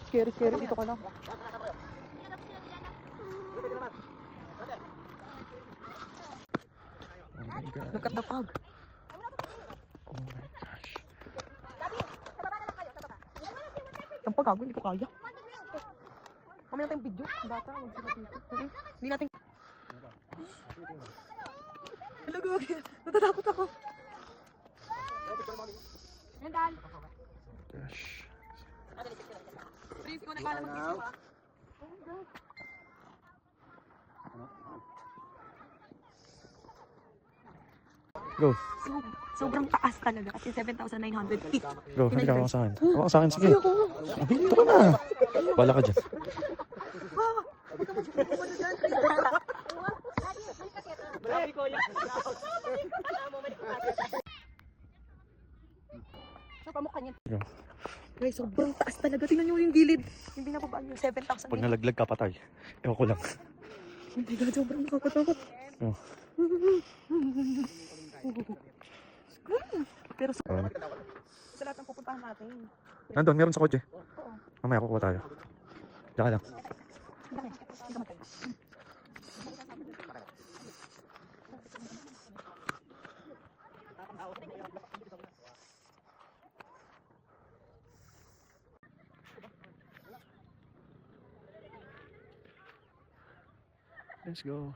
Scary, dito ka lang. Look at the fog. Oh my gosh. Ang pagkago, hindi ko kaya. Mamaya natin video. Bata, huwag sila dito. Hindi natin... Hello, Gogi. Natatakot ako. Nandaan. Gosh. Please, ko na kala mag-video ha. Go. Sobrang taas talaga. Kasi 7,900 feet. Go, halika ka sa akin. Hawa ka sa akin, sige. Dito ka na. Bala ka dyan. So, pamukha niya. Go. Guys, sobrang taas talaga. Tingnan nyo yung gilid. Hindi na babaan yung 7,000. Pag nalaglag ka, patay. Ewan ko lang. Hindi na, sobrang nakakatakot. Oh. Pero sa lahat ng pupuntahan natin. Nandun, meron sa kotse. Oo. Mamaya kukuha tayo. Diyan ka lang. Hindi ka matay. Let's go.